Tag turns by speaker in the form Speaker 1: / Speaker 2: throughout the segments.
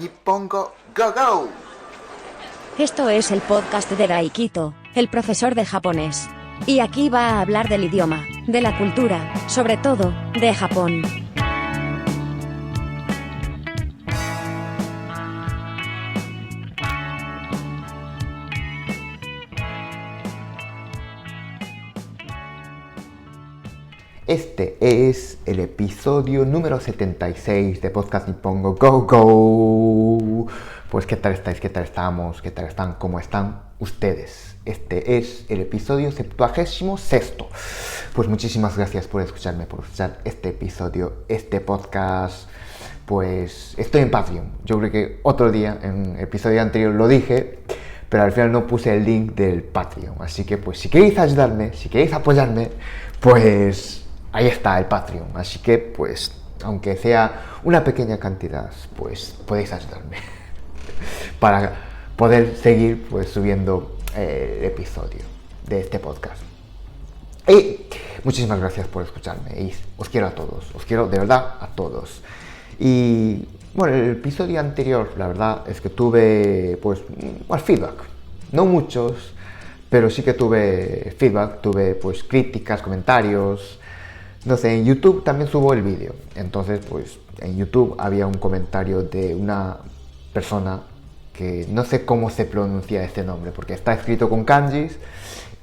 Speaker 1: Nippongo Go Go.
Speaker 2: Esto es el podcast de Daikito, el profesor de japonés. Y aquí va a hablar del idioma, de la cultura, sobre todo, de Japón.
Speaker 1: Este es el episodio número 76 de Podcast Nippongo Go Go. Pues ¿qué tal estáis? ¿Qué tal estamos? ¿Qué tal están? ¿Cómo están ustedes? Este es el episodio 76. Pues muchísimas gracias por escucharme, por escuchar este episodio, este podcast. Pues estoy en Patreon. Yo creo que otro día, en el episodio anterior lo dije, pero al final no puse el link del Patreon. Así que pues si queréis ayudarme, si queréis apoyarme, pues ahí está el Patreon. Así que pues aunque sea una pequeña cantidad, pues podéis ayudarme para poder seguir pues subiendo el episodio de este podcast. Y muchísimas gracias por escucharme y os quiero a todos, os quiero de verdad a todos. Y bueno, el episodio anterior la verdad es que tuve pues feedback, no muchos, pero sí que tuve feedback, tuve pues críticas, comentarios. No sé, en YouTube también subo el vídeo, entonces pues en YouTube había un comentario de una persona que no sé cómo se pronuncia este nombre, porque está escrito con kanjis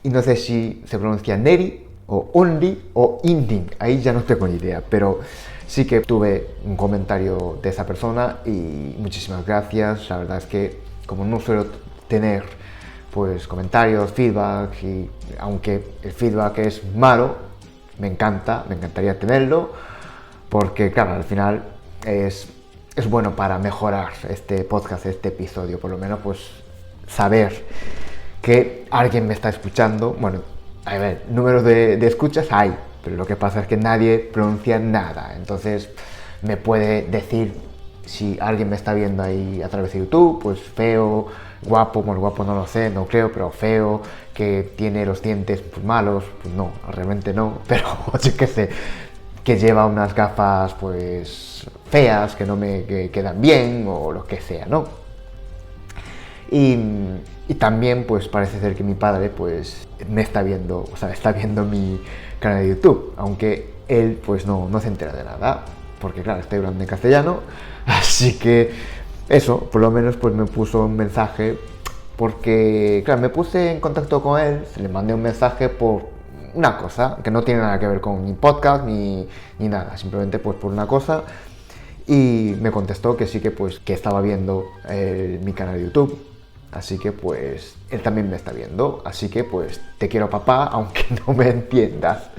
Speaker 1: y no sé si se pronuncia Neri o Only o Inding, ahí ya no tengo ni idea, pero sí que tuve un comentario de esa persona y muchísimas gracias. La verdad es que como no suelo tener pues comentarios, feedback, y aunque el feedback es malo, me encantaría tenerlo, porque claro, al final es bueno para mejorar este podcast, este episodio, por lo menos pues saber que alguien me está escuchando. Bueno, a ver, números de escuchas hay, pero lo que pasa es que nadie pronuncia nada, entonces me puede decir si alguien me está viendo ahí a través de YouTube, pues feo, guapo, bueno, guapo no lo sé, no creo, pero feo, que tiene los dientes pues, malos, pues no, realmente no, pero yo qué sé, que lleva unas gafas pues feas, que no me quedan bien, o lo que sea, ¿no? Y también pues parece ser que mi padre pues me está viendo, o sea, está viendo mi canal de YouTube, aunque él pues no se entera de nada, porque claro, estoy hablando en castellano, así que eso, por lo menos pues me puso un mensaje, porque claro, me puse en contacto con él, le mandé un mensaje por una cosa, que no tiene nada que ver con mi podcast ni nada, simplemente pues por una cosa, y me contestó que sí que pues que estaba viendo mi canal de YouTube. Así que pues él también me está viendo, así que pues te quiero papá, aunque no me entiendas.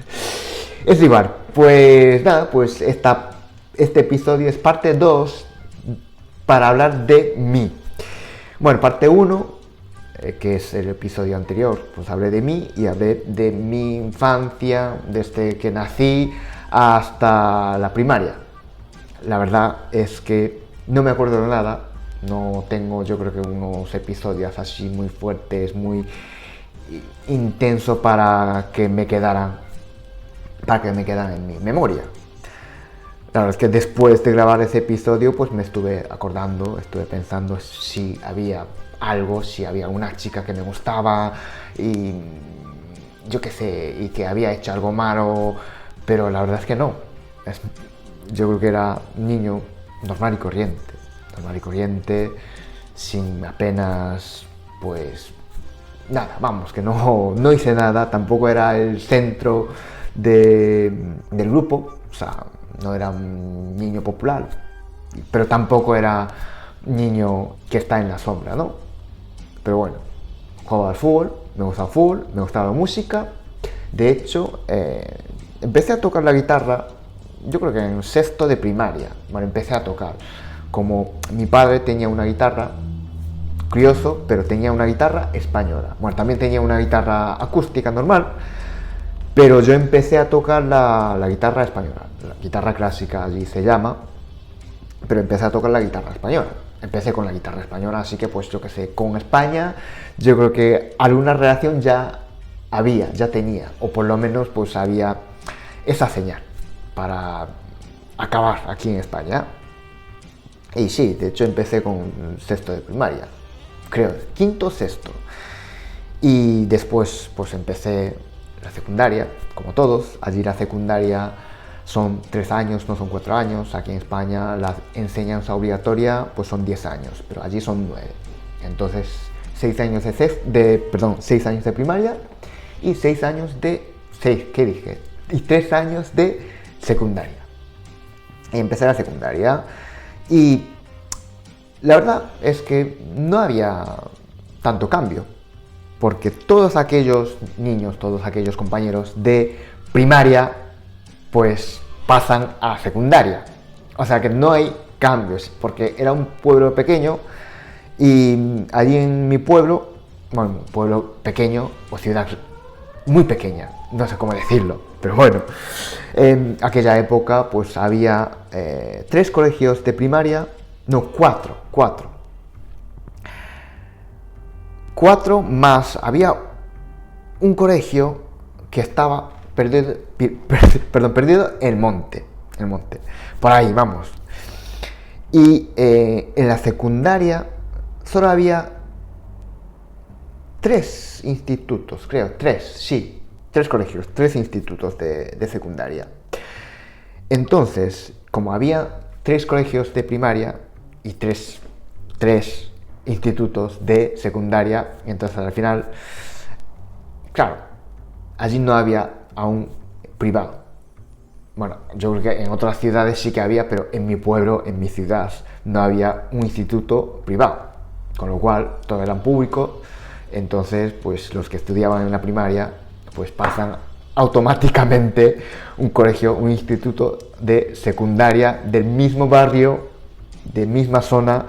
Speaker 1: Es igual, pues nada, pues este episodio es parte 2 para hablar de mí. Bueno, parte 1, que es el episodio anterior, pues hablé de mí y hablé de mi infancia, desde que nací hasta la primaria. La verdad es que no me acuerdo de nada. No tengo, yo creo que unos episodios así muy fuertes, muy intensos para que me quedaran en mi memoria. Claro, es que después de grabar ese episodio, pues me estuve acordando, estuve pensando si había algo, si había una chica que me gustaba y yo qué sé, y que había hecho algo malo, pero la verdad es que no. Yo creo que era un niño normal y corriente, sin apenas, pues, nada, vamos, que no hice nada, tampoco era el centro del grupo, o sea, no era un niño popular, pero tampoco era un niño que está en la sombra, ¿no? Pero bueno, jugaba al fútbol, me gustaba el fútbol, me gustaba la música, de hecho, empecé a tocar la guitarra, yo creo que en sexto de primaria, bueno, empecé a tocar. Como mi padre tenía una guitarra, curioso, pero tenía una guitarra española. Bueno, también tenía una guitarra acústica normal, pero yo empecé a tocar la guitarra española, la guitarra clásica allí se llama, pero empecé a tocar la guitarra española. Empecé con la guitarra española, así que pues yo que sé, con España yo creo que alguna relación ya tenía, o por lo menos pues había esa señal para acabar aquí en España. Y sí, de hecho empecé con sexto de primaria, creo, quinto, sexto. Y después pues empecé la secundaria, como todos. Allí la secundaria son 3 años, no son 4 años. Aquí en España la enseñanza obligatoria pues son 10 años, pero allí son 9. Entonces 6 años de 6 años de primaria y 6 años de... 6, ¿qué dije? Y 3 años de secundaria. Y empecé la secundaria y la verdad es que no había tanto cambio, porque todos aquellos niños, todos aquellos compañeros de primaria, pues pasan a secundaria. O sea que no hay cambios, porque era un pueblo pequeño y allí en mi pueblo, bueno, un pueblo pequeño o ciudad muy pequeña, no sé cómo decirlo, pero bueno, en aquella época pues había 3 colegios de primaria, no, 4 más había un colegio que estaba perdido en el monte, por ahí, vamos. Y en la secundaria solo había 3 institutos, creo, 3 colegios, 3 institutos de secundaria. Entonces, como había 3 colegios de primaria y 3 institutos de secundaria, entonces al final, claro, allí no había aún privado. Bueno, yo creo que en otras ciudades sí que había, pero en mi pueblo, en mi ciudad, no había un instituto privado, con lo cual todos eran públicos. Entonces, pues los que estudiaban en la primaria, pues pasan automáticamente un instituto de secundaria del mismo barrio, de misma zona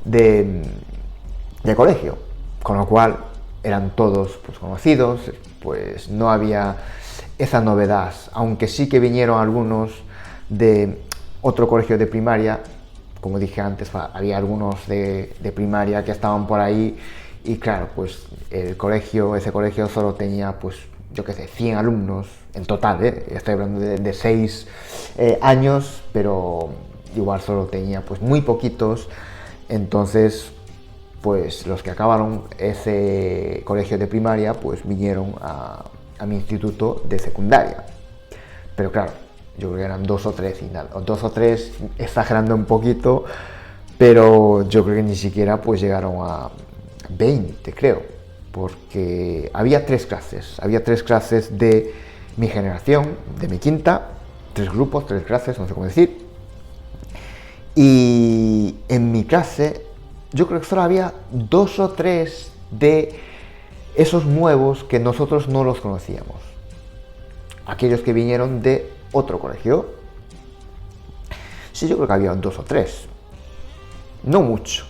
Speaker 1: de colegio, con lo cual eran todos pues conocidos, pues no había esa novedad, aunque sí que vinieron algunos de otro colegio de primaria, como dije antes, había algunos de primaria que estaban por ahí y claro, pues ese colegio solo tenía pues yo qué sé, 100 alumnos en total, estoy hablando de 6 años, pero igual solo tenía pues muy poquitos. Entonces pues los que acabaron ese colegio de primaria pues vinieron a mi instituto de secundaria, pero claro, yo creo que eran 2 o 3 y nada, 2 o 3 exagerando un poquito, pero yo creo que ni siquiera pues llegaron a 20, creo, porque había 3 clases de mi generación, de mi quinta, 3 grupos, 3 clases, no sé cómo decir, y en mi clase yo creo que solo había 2 o 3 de esos nuevos que nosotros no los conocíamos, aquellos que vinieron de otro colegio. Sí, yo creo que había 2 o 3, no mucho,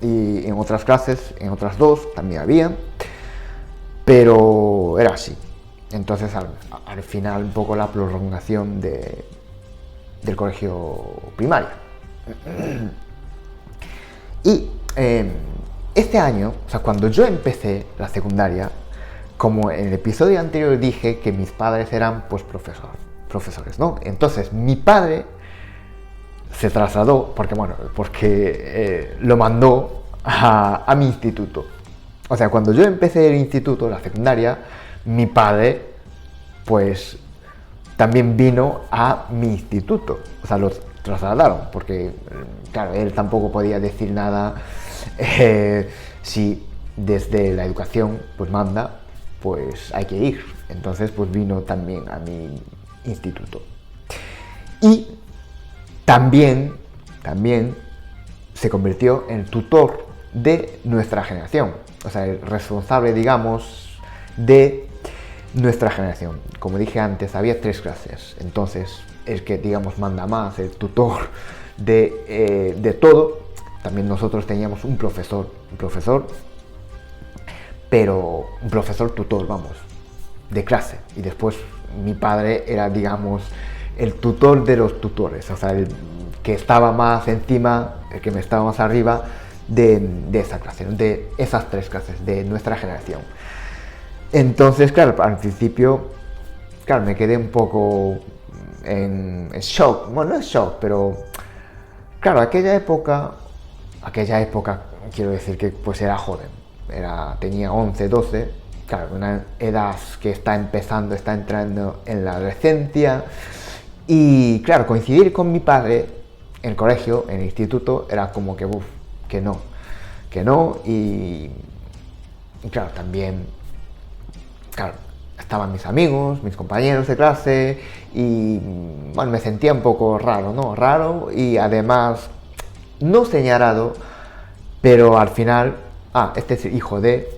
Speaker 1: y en otras clases, en otras 2 también había, pero era así. Entonces al final un poco la prolongación del colegio primario. Y este año, o sea, cuando yo empecé la secundaria, como en el episodio anterior dije que mis padres eran pues profesores, ¿no? Entonces mi padre se trasladó, porque lo mandó a mi instituto. O sea, cuando yo empecé el instituto, la secundaria, mi padre pues también vino a mi instituto. O sea, lo trasladaron, porque claro, él tampoco podía decir nada. Si desde la educación pues manda, pues hay que ir. Entonces pues vino también a mi instituto. Y también se convirtió en tutor de nuestra generación, o sea, el responsable, digamos, de nuestra generación. Como dije antes, había 3 clases, entonces el que, digamos, manda más, el tutor de todo. También nosotros teníamos un profesor, pero un profesor tutor, vamos, de clase, y después mi padre era, digamos, el tutor de los tutores, o sea, el que estaba más encima, el que me estaba más arriba de esa clase, de esas 3 clases de nuestra generación. Entonces, claro, al principio, me quedé un poco en shock. Bueno, no es shock, pero Claro, aquella época, quiero decir que pues era joven, tenía 11, 12, claro, una edad que está entrando en la adolescencia, y claro, coincidir con mi padre en el colegio, en el instituto, era como que, que no, y claro, también, claro, estaban mis amigos, mis compañeros de clase, y bueno, me sentía un poco raro, ¿no? Raro, y además no señalado, pero al final, este es el hijo de,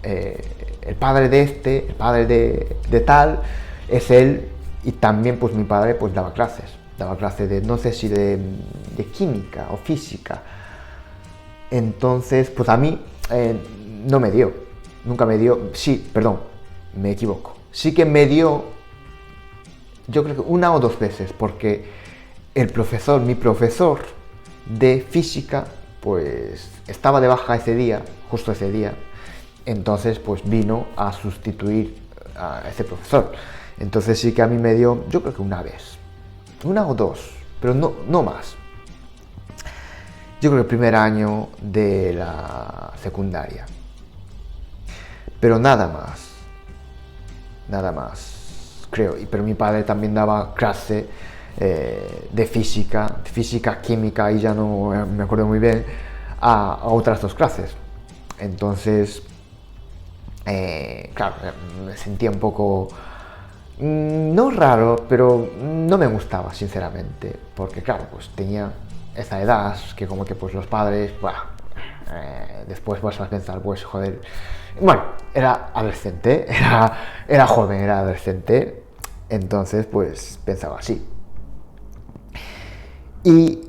Speaker 1: el padre de el padre de tal, es él, y también pues mi padre pues daba clases de, no sé si de química o física. Entonces, pues a mí no me dio, nunca me dio, sí, perdón, me equivoco, sí que me dio, yo creo que una o dos veces, porque mi profesor de física, pues estaba de baja justo ese día, entonces pues vino a sustituir a ese profesor. Entonces sí que a mí me dio, yo creo que una o dos, pero no más. Yo creo que el primer año de la secundaria. Pero nada más, creo. Pero mi padre también daba clase de física, química, y ya no me acuerdo muy bien, a otras dos clases. Entonces, claro, me sentía un poco, no raro, pero no me gustaba, sinceramente, porque claro, pues tenía esa edad que como que pues los padres, después vas a pensar, pues joder, bueno, era adolescente, era joven, era adolescente, entonces pues pensaba así. ¿Y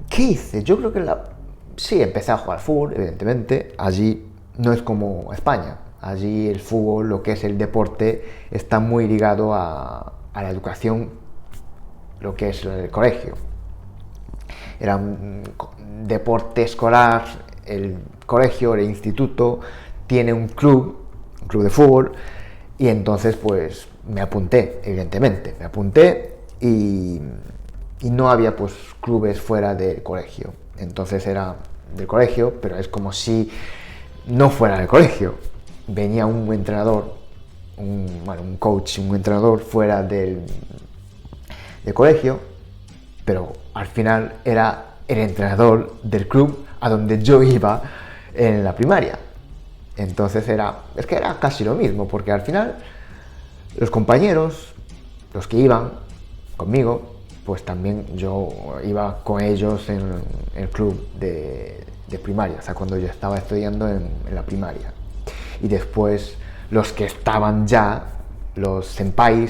Speaker 1: qué hice? Yo creo que sí, empecé a jugar fútbol, evidentemente. Allí no es como España. Allí el fútbol, lo que es el deporte, está muy ligado a la educación, lo que es el colegio. Era un deporte escolar, el colegio, el instituto, tiene un club de fútbol, y entonces pues me apunté, evidentemente. Y no había pues clubes fuera del colegio. Entonces era del colegio, pero es como si no fuera del colegio. Venía un entrenador, un coach, un entrenador fuera del colegio, pero al final era el entrenador del club a donde yo iba en la primaria. Entonces era casi lo mismo, porque al final los compañeros, los que iban conmigo, pues también yo iba con ellos en el club de primaria, o sea, cuando yo estaba estudiando en la primaria. Y después los que estaban ya, los senpai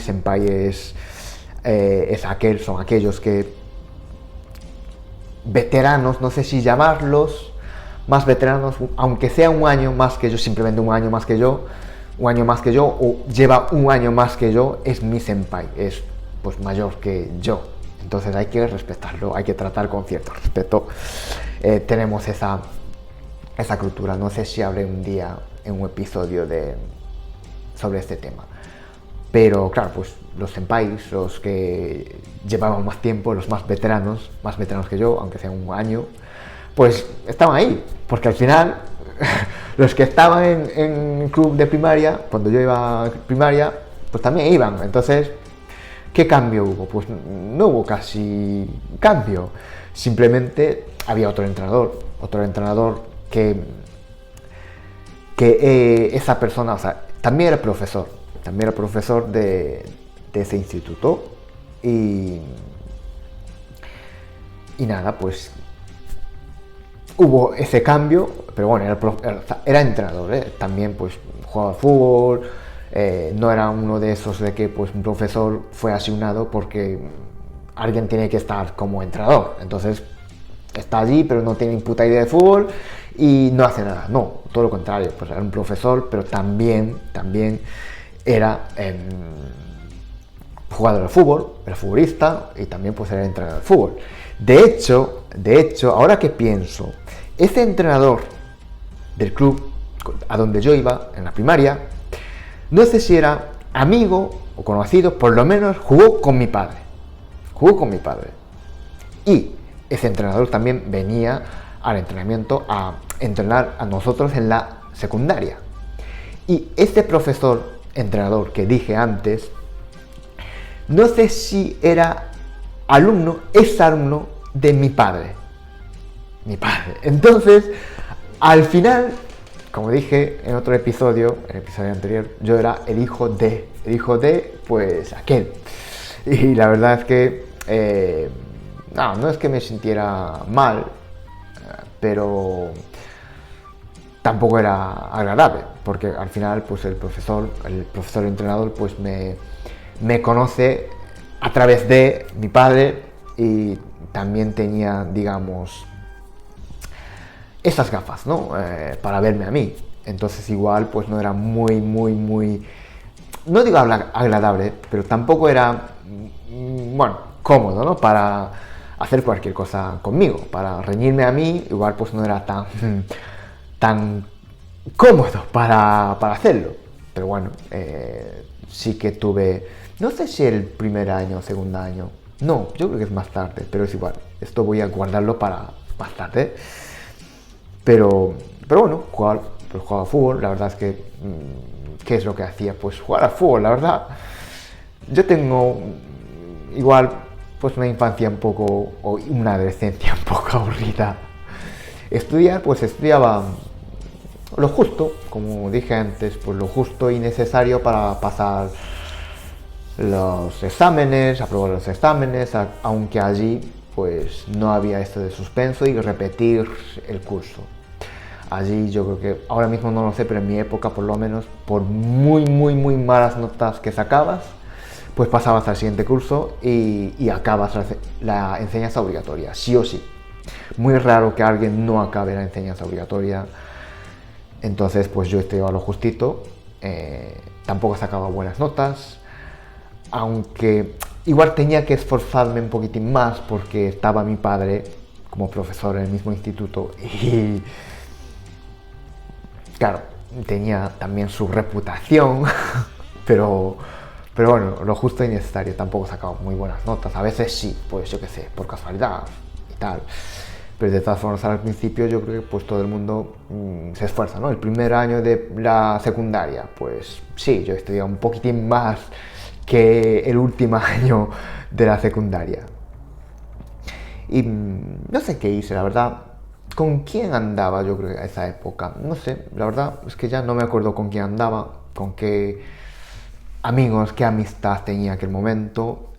Speaker 1: son aquellos que veteranos, no sé si llamarlos, más veteranos, aunque sea un año más que yo, simplemente un año más que yo, o lleva un año más que yo, es mi senpai, es pues mayor que yo. Entonces hay que respetarlo, hay que tratar con cierto respeto. Tenemos esa cultura. No sé si habré un día en un episodio sobre este tema. Pero claro, pues los senpais, los que llevaban más tiempo, los más veteranos que yo, aunque sea un año, pues estaban ahí. Porque al final, los que estaban en el club de primaria, cuando yo iba a primaria, pues también iban. Entonces, ¿qué cambio hubo? Pues no hubo casi cambio. Simplemente había otro entrenador que esa persona, o sea, también era profesor de ese instituto, y nada, pues hubo ese cambio, pero bueno, era entrenador, también pues jugaba fútbol. No era uno de esos de que pues un profesor fue asignado porque alguien tiene que estar como entrenador, entonces está allí pero no tiene ni puta idea de fútbol y no hace nada. No, todo lo contrario, pues era un profesor, pero también era jugador de fútbol, era futbolista, y también pues era entrenador de fútbol. De hecho, ahora que pienso, ese entrenador del club a donde yo iba en la primaria, no sé si era amigo o conocido, por lo menos jugó con mi padre. Y ese entrenador también venía al entrenamiento a entrenar a nosotros en la secundaria. Y este profesor, entrenador que dije antes, no sé si era alumno, exalumno de mi padre. Mi padre. Entonces, al final, como dije en otro episodio, el episodio anterior, yo era el hijo de, pues, aquel. Y la verdad es que, no es que me sintiera mal, pero tampoco era agradable, porque al final, pues, el profesor entrenador, pues, me conoce a través de mi padre y también tenía, digamos, esas gafas, ¿no? Para verme a mí. Entonces igual pues no era muy, no digo agradable, pero tampoco era, bueno, cómodo, ¿no? Para hacer cualquier cosa conmigo. Para reñirme a mí, igual pues no era tan cómodo para hacerlo. Pero bueno, sí que tuve, no sé si el primer año o segundo año. No, yo creo que es más tarde, pero es igual. Esto voy a guardarlo para más tarde. Pero bueno, jugaba a fútbol, la verdad es que, ¿qué es lo que hacía? Pues jugar al fútbol, la verdad. Yo tengo igual pues una infancia un poco, o una adolescencia un poco aburrida. Estudiar, pues estudiaba lo justo, como dije antes, pues lo justo y necesario para pasar los exámenes, aprobar los exámenes, aunque allí pues no había esto de suspenso y repetir el curso. Allí yo creo que, ahora mismo no lo sé, pero en mi época por lo menos, por muy malas notas que sacabas, pues pasabas al siguiente curso y acabas la enseñanza obligatoria, sí o sí. Muy raro que alguien no acabe la enseñanza obligatoria. Entonces pues yo estudiaba lo justito, tampoco sacaba buenas notas, aunque igual tenía que esforzarme un poquitín más porque estaba mi padre como profesor en el mismo instituto y claro, tenía también su reputación, pero bueno, lo justo y necesario. Tampoco sacaba muy buenas notas, a veces sí, pues yo qué sé, por casualidad y tal. Pero de todas formas al principio yo creo que pues todo el mundo se esfuerza, ¿no? El primer año de la secundaria, pues sí, yo estudiaba un poquitín más que el último año de la secundaria. Y no sé qué hice, la verdad. ¿Con quién andaba yo creo que a esa época? No sé, la verdad es que ya no me acuerdo con quién andaba, con qué amigos, qué amistad tenía en aquel momento.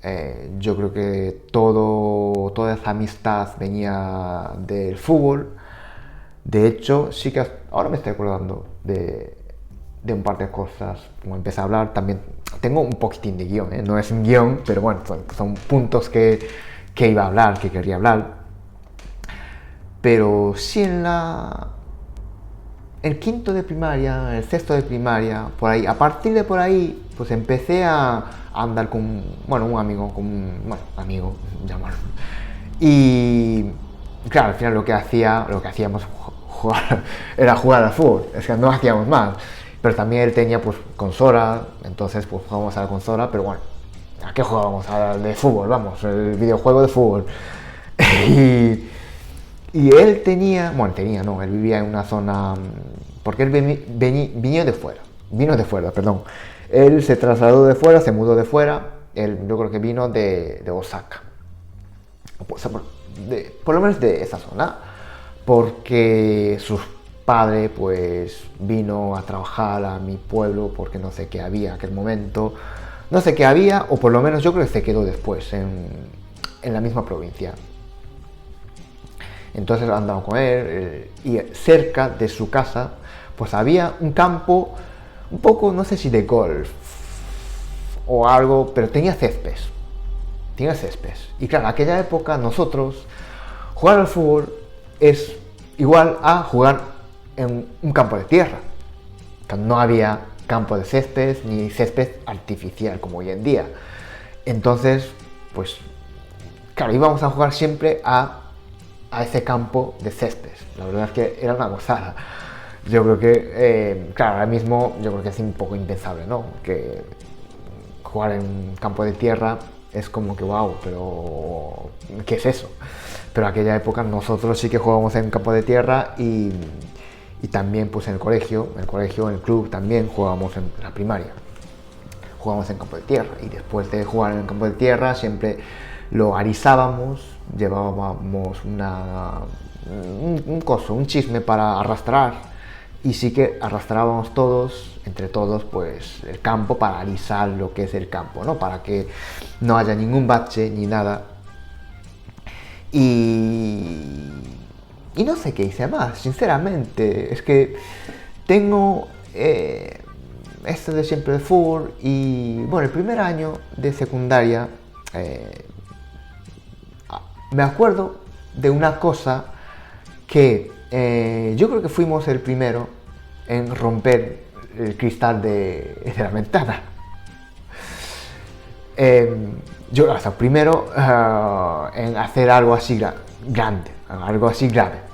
Speaker 1: Yo creo que toda esa amistad venía del fútbol. De hecho, sí que ahora me estoy acordando de un par de cosas. Como empecé a hablar, también tengo un poquitín de guión, no es un guión, pero bueno, son puntos que iba a hablar, que quería hablar. Pero sí el quinto de primaria, el sexto de primaria, por ahí, a partir de por ahí, pues empecé a andar con, bueno, un amigo, llamarlo. Y claro, al final lo que hacíamos era jugar al fútbol, es que no hacíamos más. Pero también él tenía pues consola, entonces pues jugábamos a la consola, pero bueno, ¿a qué jugábamos? De fútbol, vamos, el videojuego de fútbol. Y él él vivía en una zona, porque él vino de fuera, perdón. Él se trasladó de fuera, se mudó de fuera, yo creo que vino de Osaka, por lo menos de esa zona, porque sus padres pues vino a trabajar a mi pueblo porque no sé qué había en aquel momento, no sé qué había, o por lo menos yo creo que se quedó después en la misma provincia. Entonces andaba con él y cerca de su casa pues había un campo un poco, no sé si de golf o algo, pero tenía césped. Y claro, en aquella época nosotros jugar al fútbol es igual a jugar en un campo de tierra. No había campo de césped ni césped artificial como hoy en día. Entonces, pues claro, íbamos a jugar siempre a ese campo de césped. La verdad es que era una gozada. Yo creo que, claro, ahora mismo yo creo que es un poco impensable, ¿no? Que jugar en un campo de tierra es como que wow, pero ¿qué es eso? Pero en aquella época nosotros sí que jugábamos en campo de tierra y también pues en el colegio, en el club también jugábamos en la primaria. Jugábamos en campo de tierra y después de jugar en el campo de tierra siempre lo arizábamos, llevábamos un chisme para arrastrar y sí que arrastrábamos todos, entre todos, pues el campo para alisar lo que es el campo, ¿no? Para que no haya ningún bache ni nada. Y no sé qué hice más, sinceramente. Es que tengo esto de siempre de fútbol y bueno, el primer año de secundaria me acuerdo de una cosa que yo creo que fuimos el primero en romper el cristal de la ventana. Yo hasta primero en hacer algo así grande, algo así grave.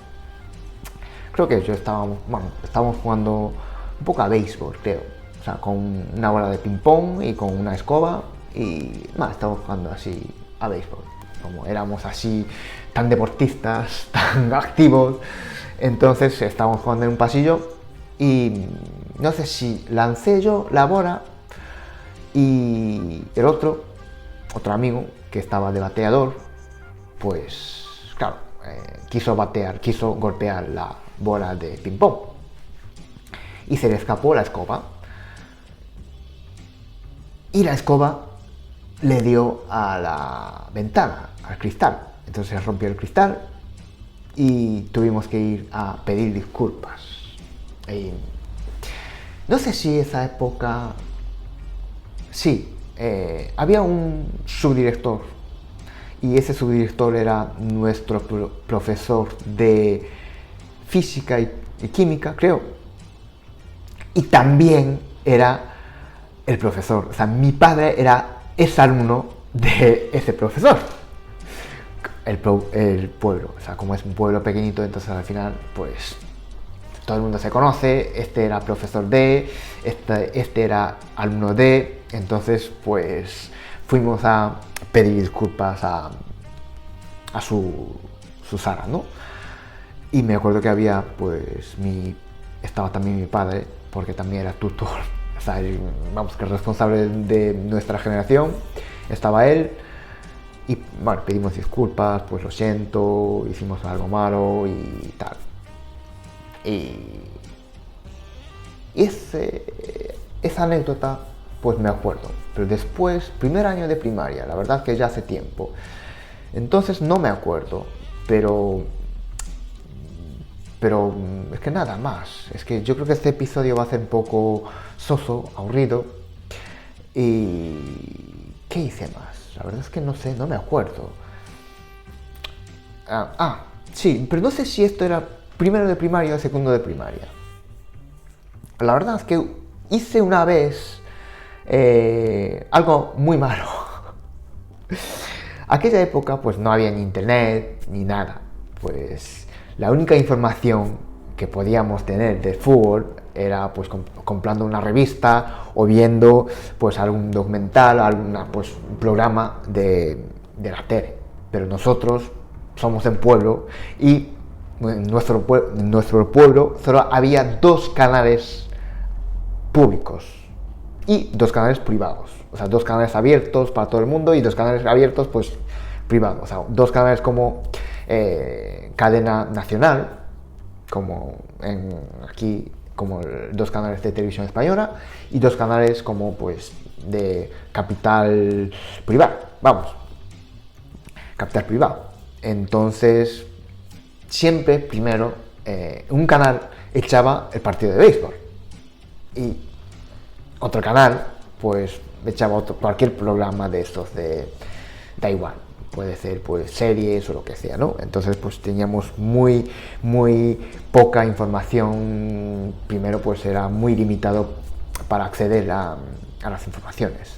Speaker 1: Creo que estábamos jugando un poco a béisbol, creo. O sea, con una bola de ping pong y con una escoba y estábamos jugando así a béisbol. Como éramos así tan deportistas, tan activos, entonces estábamos jugando en un pasillo y no sé si lancé yo la bola y el otro amigo que estaba de bateador, pues claro, quiso golpear la bola de ping pong y se le escapó la escoba y la escoba le dio a la ventana, al cristal. Entonces se rompió el cristal y tuvimos que ir a pedir disculpas. No sé si esa época... Sí, había un subdirector y ese subdirector era nuestro profesor de física y química, creo. Y también era el profesor, o sea, mi padre era alumno de ese profesor. El pueblo, o sea, como es un pueblo pequeñito, entonces al final, pues, todo el mundo se conoce, este era profesor de, este era alumno de, entonces, pues, fuimos a pedir disculpas a su sala, ¿no? Y me acuerdo que había, pues, estaba también mi padre, porque también era tutor, o sea, que responsable de nuestra generación, estaba él, y bueno, pedimos disculpas, pues lo siento, hicimos algo malo y tal. Y esa anécdota, pues me acuerdo, pero después, primer año de primaria, la verdad que ya hace tiempo, entonces no me acuerdo, pero es que nada más. Es que yo creo que este episodio va a ser un poco soso, aburrido. ¿Y qué hice más? La verdad es que no sé, no me acuerdo. Sí, pero no sé si esto era primero de primaria o segundo de primaria. La verdad es que hice una vez algo muy malo. Aquella época pues no había ni internet ni nada. Pues la única información que podíamos tener de fútbol era pues comprando una revista o viendo pues algún documental, un programa de la tele. Pero nosotros somos en pueblo y en nuestro pueblo solo había 2 canales públicos y 2 canales privados. O sea, 2 canales abiertos para todo el mundo y 2 canales abiertos pues privados. O sea, 2 canales como cadena nacional, como aquí, como 2 canales de televisión española y 2 canales como pues de capital privado, capital privado. Entonces, siempre primero un canal echaba el partido de béisbol y otro canal pues echaba cualquier programa de estos da igual. Puede ser pues series o lo que sea, ¿no? Entonces pues teníamos muy poca información. Primero pues era muy limitado para acceder a las informaciones.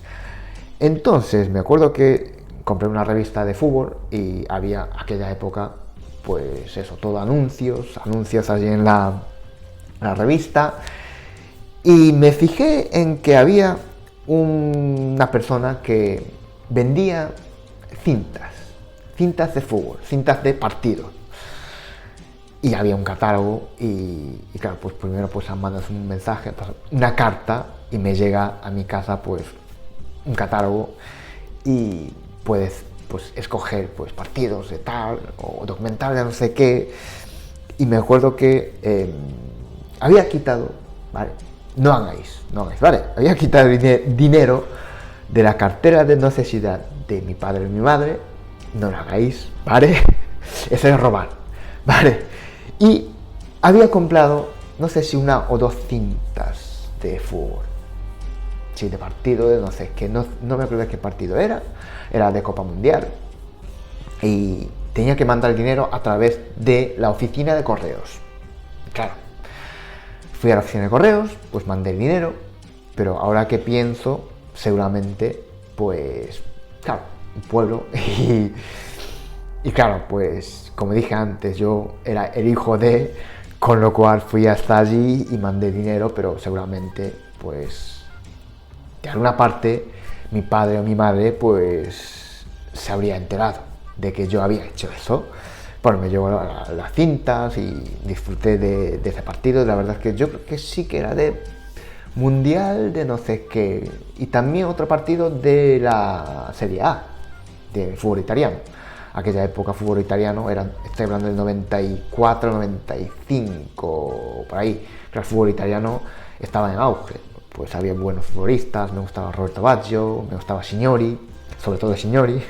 Speaker 1: Entonces me acuerdo que compré una revista de fútbol y había aquella época pues eso, todo anuncios allí en la revista, y me fijé en que había una persona que vendía cintas de fútbol, cintas de partidos. Y había un catálogo y claro, pues primero pues mandas un mensaje, pues, una carta, y me llega a mi casa pues un catálogo y puedes pues escoger pues partidos de tal o documentales de no sé qué. Y me acuerdo que había quitado, ¿vale? No hagáis, ¿vale? Había quitado dinero de la cartera de necesidad de mi padre y mi madre. No lo hagáis, ¿vale? Eso es robar, ¿vale? Y había comprado, no sé si una o dos cintas de fútbol. Sí, de partido, de no sé, que no me acuerdo de qué partido era de Copa Mundial. Y tenía que mandar el dinero a través de la oficina de correos. Claro, fui a la oficina de correos, pues mandé el dinero, pero ahora que pienso, seguramente, pues, claro, un pueblo, y claro, pues, como dije antes, yo era el hijo de, con lo cual fui hasta allí y mandé dinero, pero seguramente, pues, de alguna parte, mi padre o mi madre, pues, se habría enterado de que yo había hecho eso. Bueno, me llevo las cintas y disfruté de ese partido. La verdad es que yo creo que sí que era de Mundial de no sé qué. Y también otro partido de la Serie A, de fútbol italiano. Aquella época fútbol italiano, estoy hablando del 94, 95, por ahí. Pero el fútbol italiano estaba en auge. Pues había buenos futbolistas, me gustaba Roberto Baggio, me gustaba Signori, sobre todo Signori.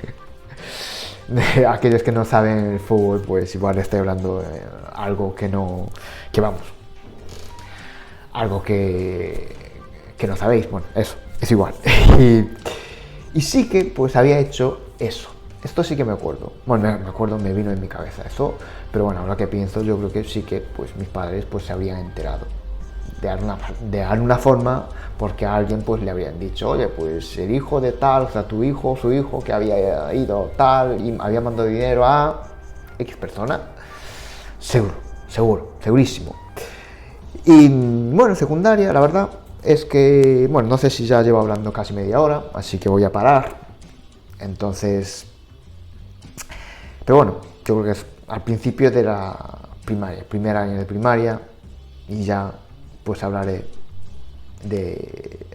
Speaker 1: De aquellos que no saben el fútbol, pues igual estoy hablando de algo algo que no sabéis. Bueno, eso, es igual. Y sí que pues había hecho eso. Esto sí que me acuerdo. Bueno, me acuerdo, me vino en mi cabeza eso. Pero bueno, ahora que pienso, yo creo que sí que pues mis padres pues se habrían enterado de alguna forma, porque a alguien pues le habrían dicho, oye, pues el hijo de tal, o sea, tu hijo, su hijo, que había ido tal y había mandado dinero a X persona. Segurísimo. Y bueno, secundaria, la verdad es que, bueno, no sé si ya llevo hablando casi media hora, así que voy a parar. Entonces, pero bueno, yo creo que es al principio de la primaria, primer año de primaria, y ya pues hablaré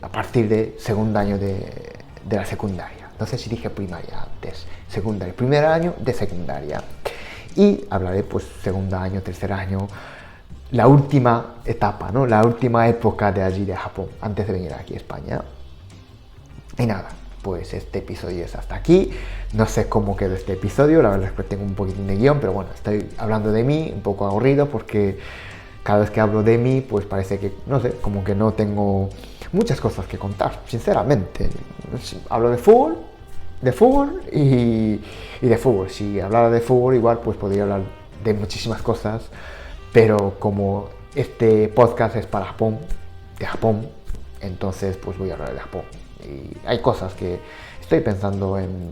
Speaker 1: a partir de segundo año de la secundaria. No sé si dije primaria antes, secundaria, primer año de secundaria. Y hablaré pues segundo año, tercer año, la última etapa, ¿no? La última época de allí de Japón, antes de venir aquí a España. Y nada, pues este episodio es hasta aquí. No sé cómo quedó este episodio, la verdad es que tengo un poquitín de guión, pero bueno, estoy hablando de mí, un poco aburrido porque cada vez que hablo de mí, pues parece que, no sé, como que no tengo muchas cosas que contar, sinceramente. Hablo de fútbol y de fútbol. Si hablara de fútbol, igual pues podría hablar de muchísimas cosas, pero como este podcast es para Japón, de Japón, entonces pues voy a hablar de Japón. Y hay cosas que estoy pensando en,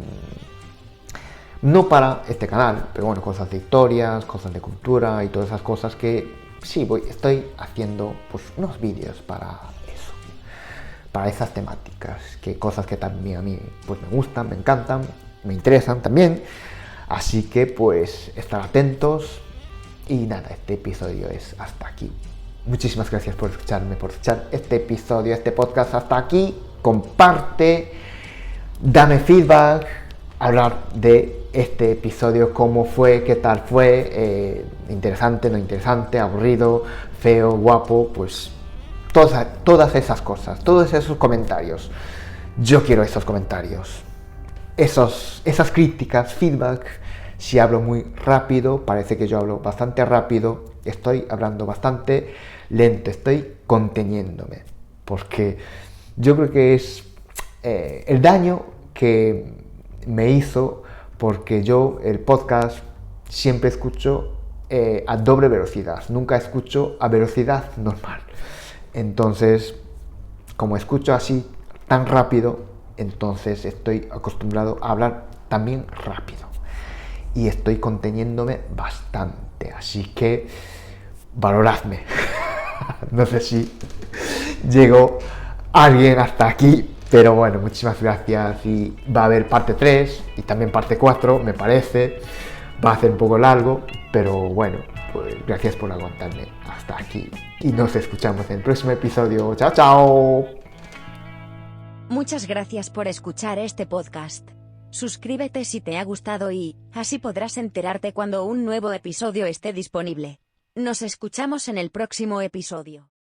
Speaker 1: no para este canal, pero bueno, cosas de historias, cosas de cultura y todas esas cosas que sí, estoy haciendo pues unos vídeos para eso, para esas temáticas, que cosas que también a mí pues me gustan, me encantan, me interesan también, así que pues estar atentos. Y nada, este episodio es hasta aquí. Muchísimas gracias por escucharme, por escuchar este episodio, este podcast hasta aquí. Comparte, dame feedback, hablar de este episodio, cómo fue, qué tal fue, interesante, no interesante, aburrido, feo, guapo, pues todas esas cosas, todos esos comentarios. Yo quiero esos comentarios, esas críticas, feedback. Si hablo muy rápido, parece que yo hablo bastante rápido, estoy hablando bastante lento, estoy conteniéndome, porque yo creo que es el daño que me hizo, porque yo el podcast siempre escucho a doble velocidad, nunca escucho a velocidad normal. Entonces, como escucho así tan rápido, entonces estoy acostumbrado a hablar también rápido y estoy conteniéndome bastante, así que valoradme. No sé si llegó alguien hasta aquí, Pero bueno, muchísimas gracias y va a haber parte 3 y también parte 4, me parece. Va a ser un poco largo, pero bueno, pues gracias por aguantarme hasta aquí. Y nos escuchamos en el próximo episodio. ¡Chao, chao!
Speaker 2: Muchas gracias por escuchar este podcast. Suscríbete si te ha gustado y, así podrás enterarte cuando un nuevo episodio esté disponible. Nos escuchamos en el próximo episodio.